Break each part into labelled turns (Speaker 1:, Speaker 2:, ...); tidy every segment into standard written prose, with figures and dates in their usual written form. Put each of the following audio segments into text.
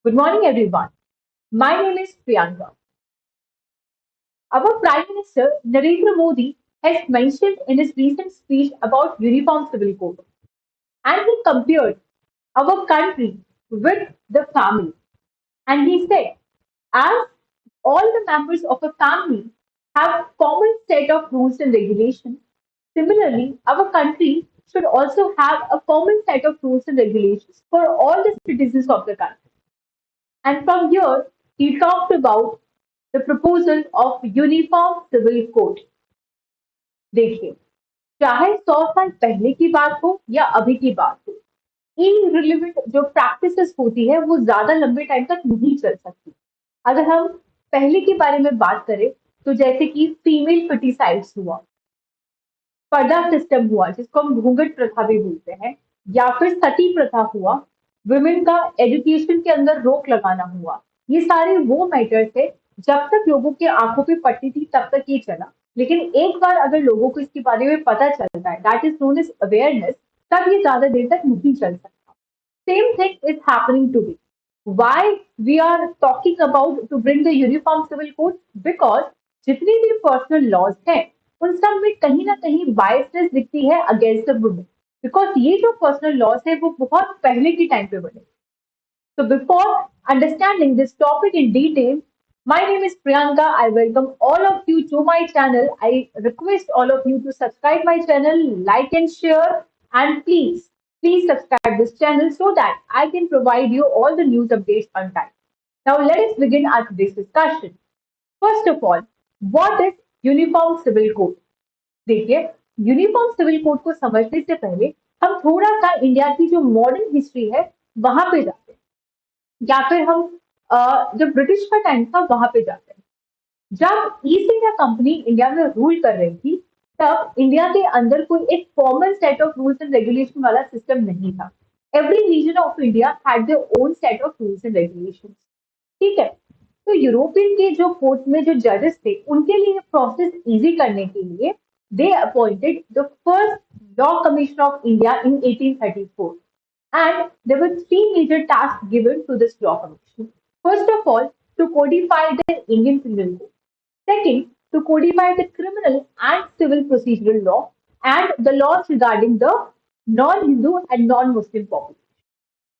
Speaker 1: Good morning, everyone. My name is Priyanka. Our Prime Minister Narendra Modi has mentioned in his recent speech about Uniform Civil Code, and he compared our country with the family. And he said, as all the members of a family have common set of rules and regulations, similarly, our country should also have a common set of rules and regulations for all the citizens of the country. And from here, he talked about the proposal of uniform civil code. देखिए, चाहे 100 साल पहले की बात हो या अभी की बात हो, इनरिलेवेंट जो प्रैक्टिसेस होती है वो ज्यादा लंबे टाइम तक नहीं चल सकती। अगर हम पहले के बारे में बात करें तो जैसे कि फीमेल फर्टिसाइड्स हुआ, पर्दा सिस्टम हुआ जिसको हम घूंघट प्रथा भी बोलते हैं, या फिर सती प्रथा हुआ, वुमेन का एजुकेशन के अंदर रोक लगाना हुआ। ये सारे वो मैटर्स है, जब तक लोगों के आंखों पे पड़ती थी तब तक ये चला, लेकिन एक बार अगर लोगों को इसके बारे में पता चलता है, that is known as awareness, तब ये ज्यादा देर तक नहीं चल सकता। Same thing is happening today. Why we are talking about to bring the uniform civil code? Because जितनी भी पर्सनल लॉज हैं उन सब में कहीं ना कहीं बायसनेस दिखती है अगेंस्ट द वुमेन, बिकॉज ये जो पर्सनल लॉज है वो बहुत पहले के टाइम पे बने। So before understanding this topic in detail, my name is Priyanka. I welcome all of you to my channel. I request all of you to subscribe my channel, like and share, and please subscribe this channel so that I can provide you all the news updates on time. Now let us begin our today's discussion. First of all, what is Uniform Civil Code? देखिए, uniform civil code को समझने से पहले हम थोड़ा सा India की जो मॉडर्न हिस्ट्री है वहां पे जाते हैं, या फिर हम जब ब्रिटिश का टाइम था वहां पे जाते हैं। जब ईस्ट इंडिया कंपनी इंडिया में रूल कर रही थी, तब इंडिया के अंदर कोई एक common set of rules and regulation वाला सिस्टम नहीं था। Every region of India had their own set of rules and regulation. ठीक है, तो यूरोपियन के जो कोर्ट में जो जजेस थे उनके लिए प्रोसेस इजी करने के लिए they appointed the first law commission of India in 1834, and there were three major tasks given to this law commission. First of all, to codify the Indian penal code. Second, to codify the criminal and civil procedural law and the laws regarding the non-Hindu and non-Muslim population.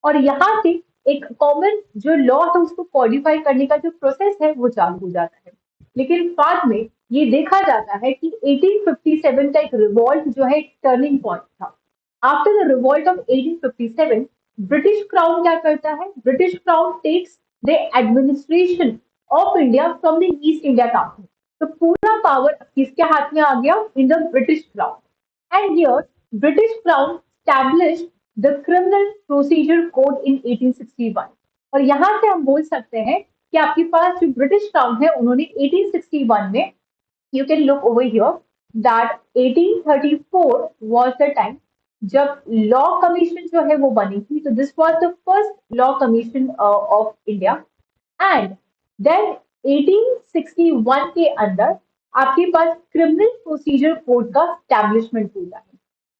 Speaker 1: और यहाँ से एक common जो law है उसको कॉडिफाई करने का जो प्रोसेस है वो चालू हो जाता है। लेकिन बाद में ये देखा जाता है कि 1857 का एक रिवॉल्ट जो है टर्निंग पॉइंट था। After the revolt of 1857, British Crown क्या करता है? British Crown takes the administration of India from the East India Company. तो पूरा पावर किसके हाथ में आ गया? In the British Crown. And here, British Crown established the Criminal Procedure Code in 1861. और यहाँ से हम बोल सकते हैं कि आपके पास जो ब्रिटिश क्राउन है उन्होंने 1861 में, you can look over here that 1834 was the time जब लॉ कमीशन जो है वो बनी थी। तो this was the first law commission of India. And then 1861 के अंदर आपके पास क्रिमिनल प्रोसीजर कोड का स्टैब्लिशमेंट होता है।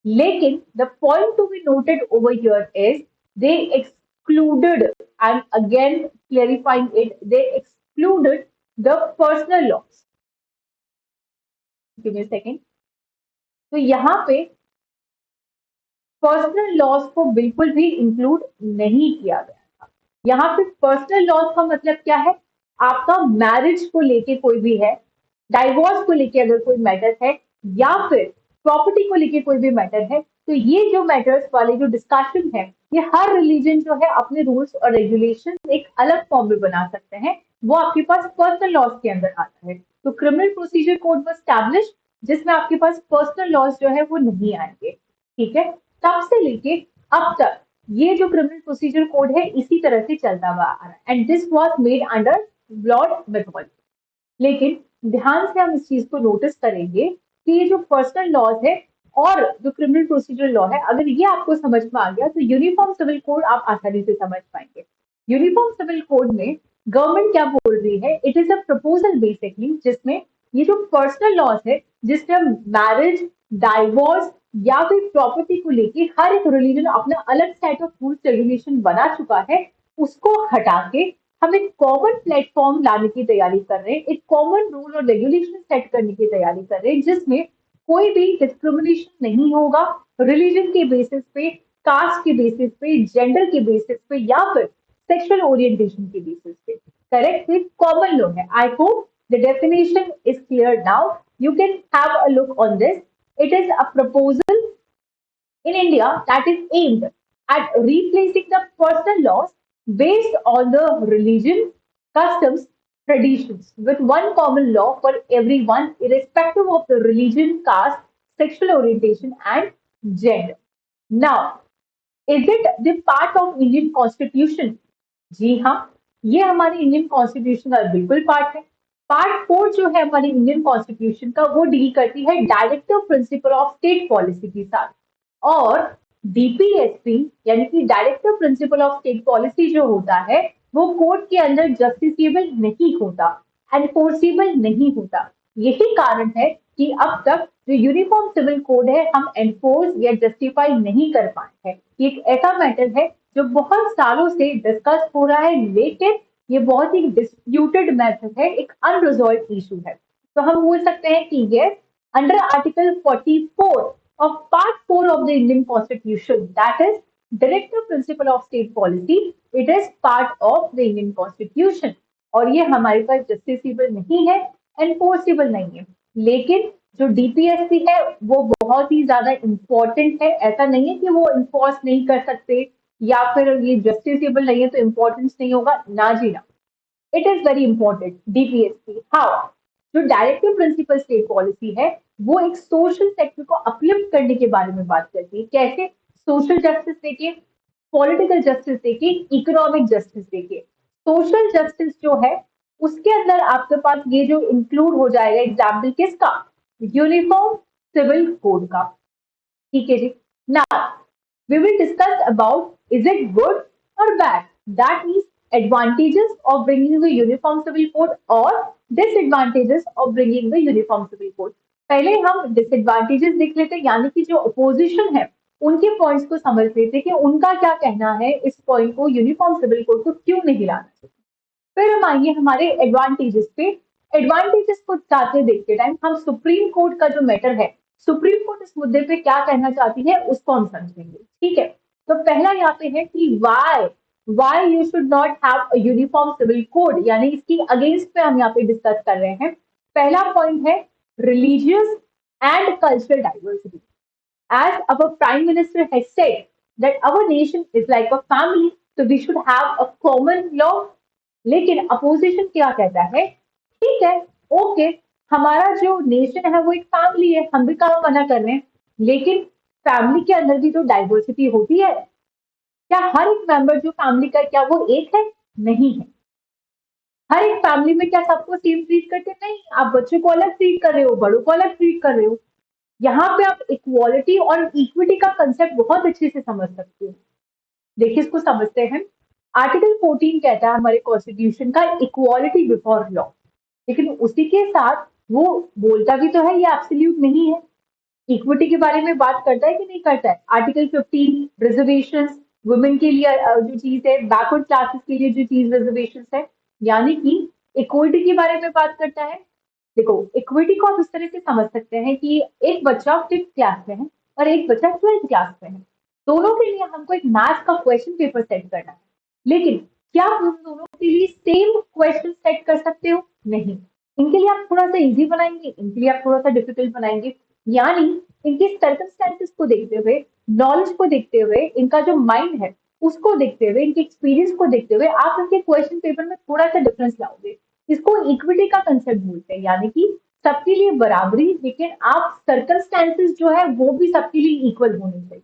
Speaker 1: लेकिन the point to be noted over here is they excluded, and again clarifying it, they excluded the personal laws. Give me a second. तो यहाँ पे पर्सनल लॉस को बिल्कुल भी इंक्लूड नहीं किया गया था। यहाँ पे पर्सनल लॉस का मतलब क्या है? आपका मैरिज को लेके कोई भी है, डाइवोर्स को लेके अगर कोई मैटर है, या फिर प्रॉपर्टी को लेके कोई भी मैटर है, तो ये जो मैटर्स वाले जो डिस्कशन है, ये हर रिलीजन जो है अपने रूल्स और रेगुलेशन एक अलग फॉर्म में बना सकते हैं, वो आपके पास पर्सनल लॉस के अंदर आता है। तो criminal procedure code was establish जिसमें आपके पास पर्सनल लॉस जो है वो नहीं आएंगे। ठीक है, तब से लेके अब तक ये जो क्रिमिनल प्रोसीजर कोड है इसी तरह से चलता हुआ आ रहा है, and this was made under Lord Macaulay. लेकिन ध्यान से हम इस चीज को नोटिस करेंगे कि ये जो पर्सनल लॉज है और जो क्रिमिनल प्रोसीजर लॉ है, अगर ये आपको समझ में आ गया तो यूनिफॉर्म सिविल कोड आप आसानी से समझ पाएंगे। यूनिफॉर्म सिविल कोड में गवर्नमेंट क्या बोल रही है? It is a proposal basically जिसमें ये जो पर्सनल लॉज है, जिसमें मैरिज, डाइवोर्स या फिर प्रॉपर्टी को लेके हर एक रिलीजन अपना अलग सेट ऑफ रूल्स रेगुलेशन बना चुका है, उसको हटा के हम एक कॉमन प्लेटफॉर्म लाने की तैयारी कर रहे हैं, एक कॉमन रूल और रेगुलेशन सेट करने की तैयारी कर रहे हैं, जिसमें कोई भी डिस्क्रिमिनेशन नहीं होगा रिलीजन के बेसिस पे, कास्ट के बेसिस पे, जेंडर के बेसिस पे या फिर सेक्सुअल ओरिएंटेशन के बेसिस पे। करेक्ट, एक कॉमन लॉ है। I hope the definition is clear now. You can have a look on this. It is a proposal in India that is aimed at replacing the personal laws based on the religion, customs, traditions with one common law for everyone, irrespective of the religion, caste, sexual orientation, and gender. Now, is it the part of Indian Constitution? जी हाँ, ये हमारे Indian constitution का बिल्कुल part है। Part 4 जो है हमारे Indian constitution का, वो डील करती है directive principle of state policy के साथ। और डीपीएसपी यानी कि directive principle of state policy जो होता है, वो कोर्ट के अंदर जस्टिसेबल नहीं होता, एनफोर्सेबल नहीं होता। यही कारण है कि अब तक जो यूनिफॉर्म सिविल कोड है हम एनफोर्स या जस्टिफाई नहीं कर पाए हैं। ये एक ऐसा मैटर है जो बहुत सालों से डिस्कस हो रहा है, लेकिन ये बहुत ही डिस्प्यूटेड मैटर है, एक अनरिजॉल्व इशू है। तो हम बोल सकते हैं कि ये under article 44 of part 4 of the Indian Constitution, that is directive principle of state policy, it is part of the Indian Constitution। और ये हमारे पास जस्टिसेबल नहीं है, एनफोर्सेबल नहीं है। लेकिन जो डीपीएससी है वो बहुत ही ज्यादा इंपॉर्टेंट है। ऐसा नहीं है कि वो इन्फोर्स नहीं कर सकते या फिर ये जस्टिसेबल नहीं है तो इम्पोर्टेंस नहीं होगा, ना जी ना। It is very important DPSC. How? जो डायरेक्टिव प्रिंसिपल स्टेट पॉलिसी है वो एक सोशल सेक्टर को अपलिफ्ट करने के बारे में बात करती है। कैसे? सोशल जस्टिस देके, पॉलिटिकल जस्टिस देके, इकोनॉमिक जस्टिस देके। सोशल जस्टिस जो है उसके अंदर आपके पास ये जो इंक्लूड हो जाएगा, एग्जाम्पल किसका? यूनिफॉर्म सिविल कोड का। ठीक है जी। Now we will discuss about is it good or bad. That means advantages of bringing the uniform civil code or disadvantages of bringing the uniform civil code. पहले हम disadvantages देख लेते हैं, यानी कि जो opposition है उनके पॉइंट्स को समझ लेते कि उनका क्या कहना है इस पॉइंट को, यूनिफॉर्म सिविल कोड को क्यों नहीं लाना चाहिए। फिर हम आइए हमारे एडवांटेजेस पे। एडवांटेजेस को जाते देखते टाइम हम सुप्रीम कोर्ट का जो मैटर है, सुप्रीम कोर्ट इस मुद्दे पे क्या कहना चाहती है उसको हम समझेंगे। ठीक है, तो पहला यहाँ पे है कि why you should not have a uniform civil code, यानी इसकी अगेंस्ट पे हम यहाँ पे डिस्कस कर रहे हैं। पहला पॉइंट है religious and cultural diversity. As our Prime Minister has said that our nation is like a family, so we should have a common law। लेकिन अपोजिशन क्या कहता है? ठीक है, ओके, हमारा जो नेशन है वो एक फैमिली है, हम भी काम मना कर रहे हैं, लेकिन फैमिली के अंदर भी तो डाइवर्सिटी होती है। क्या हर एक मेंबर जो फैमिली का, क्या वो एक है? नहीं है। हर एक फैमिली में क्या सबको सेम ट्रीट करते? नहीं, आप बच्चों को अलग ट्रीट कर रहे हो, बड़ों को अलग ट्रीट कर रहे हो। यहाँ पे आप इक्वालिटी और इक्विटी का कंसेप्ट बहुत अच्छे से समझ सकते हो। देखिए इसको समझते हैं। आर्टिकल 14 कहता है हमारे कॉन्स्टिट्यूशन का इक्वालिटी बिफोर लॉ, लेकिन उसी के साथ वो बोलता भी तो है ये एब्सोल्यूट नहीं है। इक्विटी के बारे में बात करता है कि नहीं करता है? आर्टिकल 15 रिजर्वेशन, वुमेन के लिए जो चीज है, बैकवर्ड क्लासेस के लिए जो चीज रिजर्वेशन है, यानी कि इक्विटी के बारे में बात करता है। देखो इक्विटी को आप इस तरह से समझ सकते हैं कि एक बच्चा 5th क्लास में है और एक बच्चा 12th क्लास में है। दोनों के लिए हमको एक मैथ्स का क्वेश्चन पेपर सेट करना है, लेकिन क्या आप उन दोनों के लिए सेम क्वेश्चन सेट कर सकते हो? नहीं। इनके लिए आप थोड़ा सा इजी बनाएंगे, इनके लिए आप थोड़ा सा डिफिकल्ट बनाएंगे। यानी इनके सर्कमस्टेंसेस को देखते हुए, नॉलेज को देखते हुए, इनका जो माइंड है उसको देखते हुए, इनके एक्सपीरियंस को देखते हुए आप इनके क्वेश्चन पेपर में थोड़ा सा डिफरेंस लाओगे। इसको इक्विटी का कंसेप्ट बोलते हैं, यानी कि सबके लिए बराबरी, लेकिन आप सर्कमस्टेंसेस जो है वो भी सबके लिए इक्वल होने चाहिए।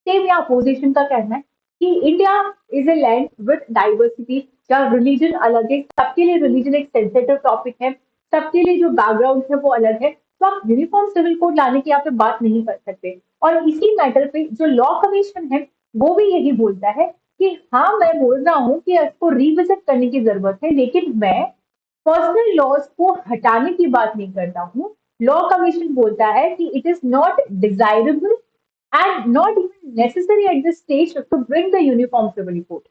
Speaker 1: सेम यहाँ अपोजिशन का कहना है कि India is a land with diversity, जहाँ रिलीजन अलग है, सबके लिए रिलीजन एक सेंसिटिव टॉपिक है, सबके लिए जो बैकग्राउंड है वो अलग है, तो आप यूनिफॉर्म सिविल कोड लाने की यहाँ पे बात नहीं कर सकते। और इसी मैटर पे जो लॉ कमीशन है वो भी यही बोलता है कि हाँ मैं बोल रहा हूँ कि इसको रिविजिट करने की जरूरत है, लेकिन मैं पर्सनल लॉज को हटाने की बात नहीं करता हूँ। लॉ कमीशन बोलता है कि it is not desirable and not even necessary at this stage to bring the uniform civil code।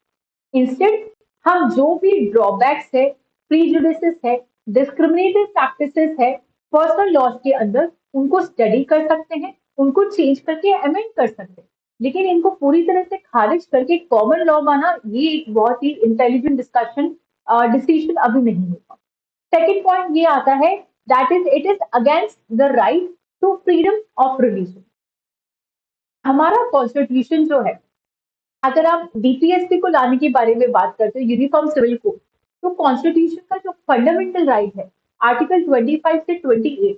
Speaker 1: Instead हम जो भी ड्रॉबैक्स है, प्रीजुडिसेस है, डिस्क्रिमिनेटिव प्रैक्टिसेस है पर्सनल लॉज के अंदर, उनको स्टडी कर सकते हैं, उनको चेंज करके अमेंड कर सकते हैं। लेकिन इनको पूरी तरह से खारिज करके कॉमन लॉ माना, ये एक बहुत ही इंटेलिजेंट डिस्कशन डिसीजन अभी नहीं होगा। सेकेंड पॉइंट ये आता है, that is it is against the right to freedom of religion. हमारा कॉन्स्टिट्यूशन जो है, अगर आप डीपीएसपी को लाने के बारे में बात करते हो, यूनिफॉर्म सिविल कोड, तो कॉन्स्टिट्यूशन का जो फंडामेंटल राइट है, आर्टिकल 25 से 28,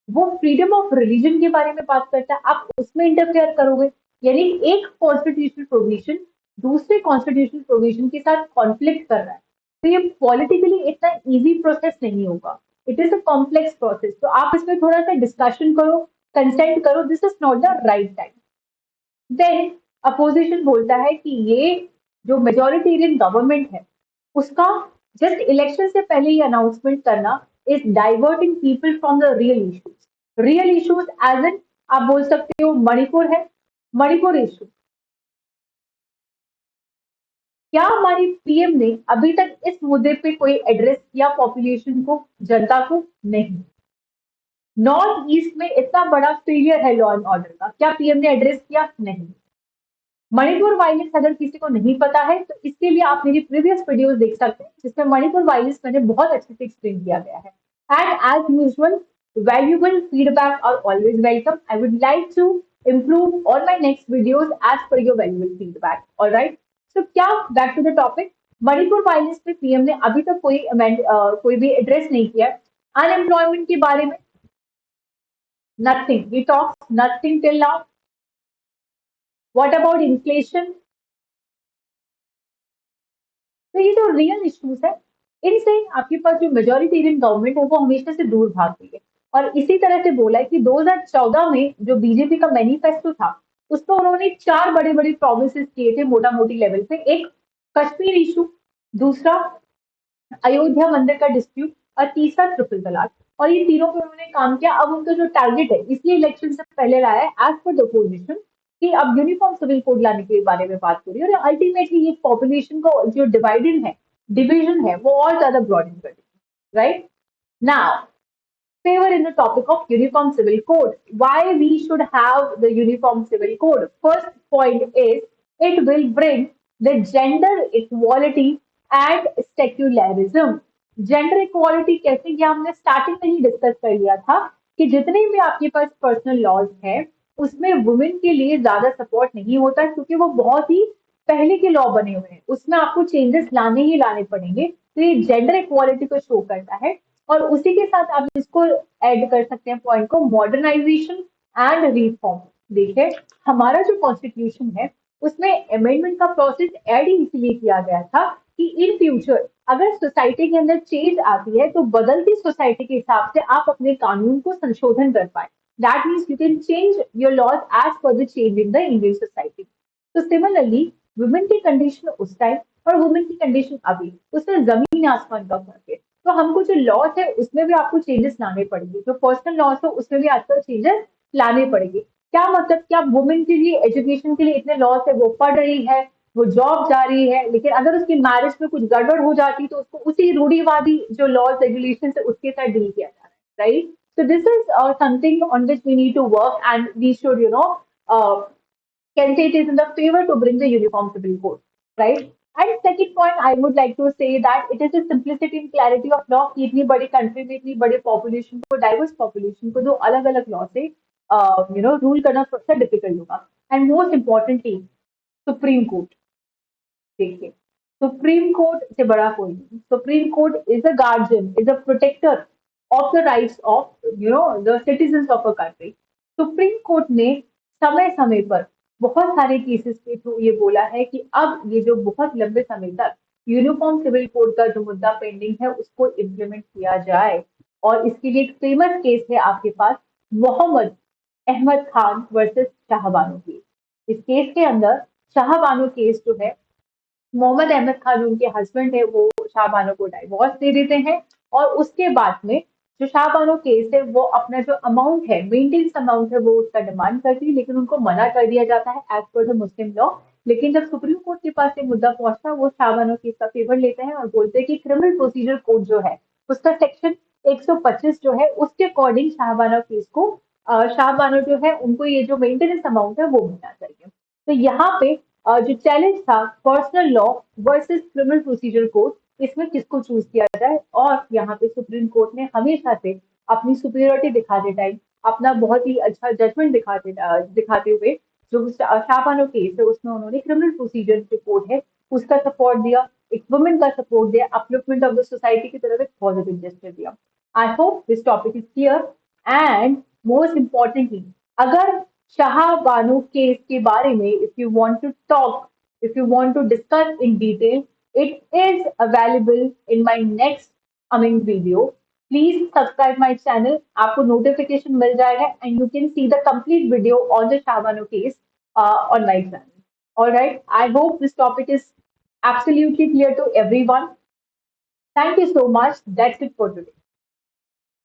Speaker 1: वो फ्रीडम ऑफ रिलीजन के बारे में बात करता है। आप उसमें इंटरफेयर करोगे, यानी एक कॉन्स्टिट्यूशनल प्रोविजन दूसरे कॉन्स्टिट्यूशनल प्रोविजन के साथ कॉन्फ्लिक्ट कर रहा है, तो ये पॉलिटिकली इतना इजी प्रोसेस नहीं होगा। It is a complex process, तो आप इसमें थोड़ा सा डिस्कशन करो, कंसेंट करो, this is not the right time. Then opposition बोलता है कि ये जो मेजोरिटेरियन गवर्नमेंट है, उसका जस्ट इलेक्शन से पहले ही अनाउंसमेंट करना is diverting people from the real issues. Real issues as an, आप बोल सकते हो मणिपुर है, मणिपुर इशू। क्या हमारी पीएम ने अभी तक इस मुद्दे पे कोई एड्रेस किया पॉपुलेशन को, जनता को? नहीं। नॉर्थ ईस्ट में इतना बड़ा फेलियर है लॉ एंड ऑर्डर का, क्या पीएम ने एड्रेस किया? नहीं। मणिपुर वायलेंस अगर किसी को नहीं पता है तो इसके लिए आप मेरी प्रीवियस वीडियोस देख सकते हैं, जिसमें मणिपुर वायलेंस मैंने बहुत अच्छे से एक्सप्लेन किया गया है। And as usual, valuable feedback are always welcome. I would like to improve on my next videos as per your valuable feedback. All right. So क्या back to the topic, Manipur violence पे PM ने अभी तक कोई भी address नहीं किया। Unemployment के बारे में nothing, he talks nothing till now. What about inflation? तो ये जो रियल इश्यूज है, इनसे आपके पास जो मेजोरिटेरियन गवर्नमेंट है वो हमेशा से दूर भाग गई है। और इसी तरह से बोला है कि 2014 में जो बीजेपी का मैनिफेस्टो था, उसमें उन्होंने चार बड़े बड़े प्रोमिसेस किए थे मोटा मोटी लेवल पे। एक कश्मीर इशू, दूसरा अयोध्या मंदिर का डिस्प्यूट, और तीसरा ट्रिपल तलाक। और ये तीनों पे उन्होंने काम किया। अब उनका जो टारगेट है, इसलिए इलेक्शन से पहले लाया है एज पर द अपोजिशन, कि अब यूनिफॉर्म सिविल कोड लाने के बारे में बात करिए, और अल्टीमेटली ये पॉपुलेशन को जो डिवीजन है वो और ज्यादा ब्रॉडन कर देगी। Right now, favor in the topic of uniform civil code. Why we should have the uniform civil code? First point is it will bring the gender equality and secularism. Gender equality कैसे, ये हमने starting में ही discuss कर लिया था कि जितने भी आपके पास पर्सनल लॉज हैं उसमें वुमेन के लिए ज्यादा सपोर्ट नहीं होता, क्योंकि वो बहुत ही पहले के लॉ बने हुए हैं, उसमें आपको चेंजेस लाने ही लाने पड़ेंगे। तो ये जेंडर इक्वालिटी को शो करता है। और उसी के साथ आप इसको ऐड कर सकते हैं पॉइंट को, मॉडर्नाइजेशन एंड रिफॉर्म। देखिए, हमारा जो कॉन्स्टिट्यूशन है उसमें अमेंडमेंट का प्रोसेस ऐड ही इसलिए किया गया था कि इन फ्यूचर अगर सोसाइटी के अंदर चेंज आती है तो बदलती सोसाइटी के हिसाब से आप अपने कानून को संशोधन कर पाए। That means you can change your laws as per the change in the Indian society. तो सिमिलरली वुमेन की कंडीशन उस टाइम और वुमेन की कंडीशन अभी, उसमें जमीन आसमान का फर्क है। तो हमको जो लॉस है उसमें भी आपको चेंजेस लाने पड़ेंगे, जो पर्सनल लॉस है उसमें भी आजकल चेंजेस लाने पड़ेंगे। क्या मतलब, क्या वुमेन के लिए एजुकेशन के लिए इतने लॉस है, वो पढ़ रही है, वो जॉब जा रही है, लेकिन अगर उसकी मैरिज में कुछ गड़बड़ हो जाती तो उसको उसी रूढ़िवादी जो लॉज रेगुलेशन है उसके साथ डील किया जा रहा है। Right, so this is something on which we need to work, and we should can say it is in the favor to bring the uniform civil code, right? And second point, I would like to say that it is the simplicity and clarity of law कि इतनी बड़ी country में इतनी बड़े population को, diverse population को, दो अलग अलग लॉ से रूल करना थोड़ा सा डिफिकल्ट होगा। And most importantly Supreme Court. देखिए, सुप्रीम कोर्ट से बड़ा कोई नहीं। Supreme Court is a guardian, is a protector of the rights of the citizen of a country. Supreme Court ने समय समय पर बहुत सारे केसेस के थ्रू ये बोला है कि अब ये जो बहुत लंबे समय तक यूनिफॉर्म सिविल कोड का जो मुद्दा पेंडिंग है उसको इम्प्लीमेंट किया जाए। और इसके लिए एक फेमस केस है आपके पास, मोहम्मद अहमद खान वर्सेस शाहबानो केस। इस केस के अंदर शाहबानो केस जो है, मोहम्मद अहमद खान उनके हस्बैंड है, वो शाहबानो को डाइवोर्स दे देते हैं। और उसके बाद में जो शाहबानो केस है वो अपना जो अमाउंट है, मेंटेनेंस अमाउंट है, वो उसका डिमांड करती है, लेकिन उनको मना कर दिया जाता है as per the Muslim law लेकिन जब सुप्रीम कोर्ट के पास ये मुद्दा पहुंचता, वो शाहबानो केस का फेवर लेते हैं और बोलते हैं कि क्रिमिनल प्रोसीजर कोड जो है उसका सेक्शन 125 जो है उसके अकॉर्डिंग शाहबानो केस को शाहबानो जो है उनको ये जो मेंटेनेंस अमाउंट है वो मिलना चाहिए। तो यहाँ पे जो चैलेंज था personal law versus criminal procedure code, इसमें किसको चूज किया जाए, और यहाँ पे सुप्रीम कोर्ट ने हमेशा से अपनी सुपीरियरिटी दिखाते टाइम अपना बहुत ही अच्छा जजमेंट दिखाते हुए जो शाहबानो केस है उसमें उन्होंने क्रिमिनल प्रोसीजर जो कोड है उसका सपोर्ट दिया, एक वुमेन का सपोर्ट दिया, अपलिफ्टमेंट ऑफ द सोसाइटी की तरफ एक पॉजिटिव जेस्चर दिया। I hope this topic is clear. And most importantly, अगर शाहबानो केस के बारे में if you want to talk, if you want to discuss in detail, it is available in my next coming video. Please subscribe my channel. आपको notification मिल जाएगा and you can see the complete video on the Shabano case on my channel. All right. I hope this topic is absolutely clear to everyone. Thank you so much. That's it for today.